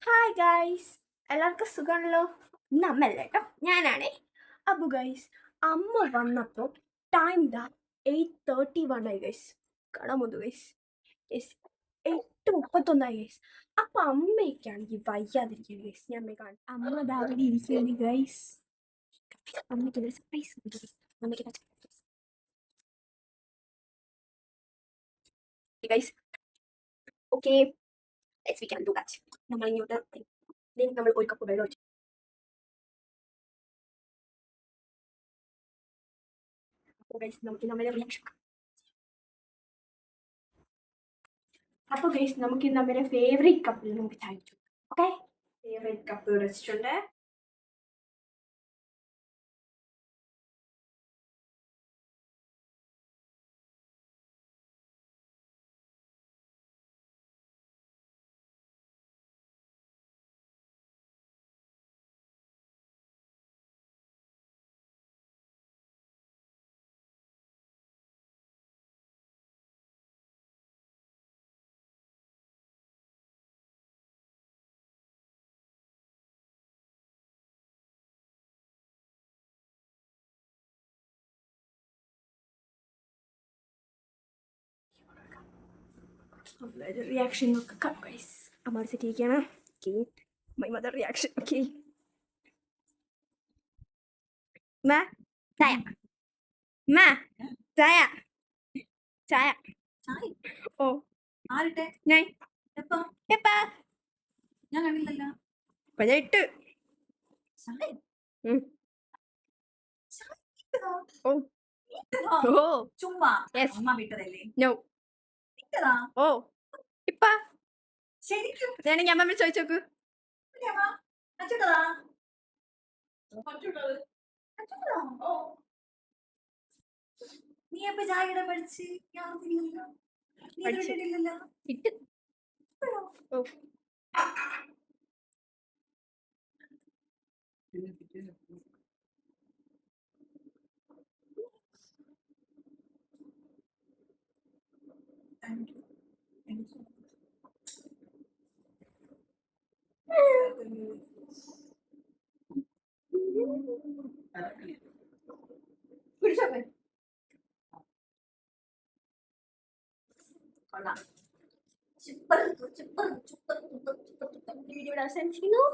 Hi guys, എല്ലാവർക്കും സുഖമാണല്ലോ. ഇന്ന് അമ്മല്ല കേട്ടോ, ഞാനാണേ. അപ്പോൾ ഗൈസ്, അമ്മ വന്നപ്പോൾ ടൈം ഇതാ 8:31 ആയി ഗൈസ്. കാണാമോ ഗൈസ്? Yes, 8:31 guys. അപ്പോൾ അമ്മയ്ക്കാണെങ്കിൽ വയ്യാതിരിക്കുകയാണ് ഗൈസ്. ഞാൻ അമ്മയെ കാണാം. അമ്മ ദാ അവിടെ ഇരിക്കുകയാണ് ഗൈസ്. അമ്മയ്ക്ക് സർപ്രൈസ് അമ്മയ്ക്ക് guys. Okay, let's we can do that. നമ്മൾ ഇങ്ങോട്ട് നമ്മൾ ഒരു കപ്പ് വെള്ളം ഒഴിച്ചു. അപ്പോൾ ഗൈസ്, നമുക്ക് നമ്മുടെ റിയാക്ഷൻ. അപ്പോൾ ഗൈസ്, നമുക്ക് നമ്മുടെ ഫേവറേറ്റ് കപ്പിൽ നമുക്ക് ചായ വെച്ചു. ഓക്കെ, ഫേവറേറ്റ് കപ്പ് വെച്ചിട്ടുണ്ട്. റിയാക്ഷൻ നോക്കാം ഗൈസ്. അമ്മ സെറ്റിരിക്കുകയാണ്. Okay, my mother reaction. Okay, ma ചായ, മാ ചായ, ചായ. ഓ ആരുടെ ഞാൻ എപ്പോ എപ്പാ ഞാൻ കണ്ടില്ലല്ലോ. 18. ഓ ഓ ചുമ്മാ യെസ്, അമ്മ വിട്ടതല്ലേ? നോ. വിട്ടതാ? ഓ ഇപ്പാ ശരിക്കും വേണമെങ്കിൽ അമ്മ ചോദിച്ചു നോക്കൂ. അച്ഛട്ടതാ? ഓ, നീ എപ്പോ ചായ ഇടാൻ പഠിച്ച്? ഞാൻ അറിഞ്ഞില്ലല്ലോ. നീ പഠിച്ച്. ഇട്ടിട്ടില്ലല്ലോ. ഇട്ട്. ഓ കുടിച്ചോട്ടെ. കൊള്ളാം. വീഡിയോ ഇവിടെ അവസാനിച്ചിരിക്കുന്നു.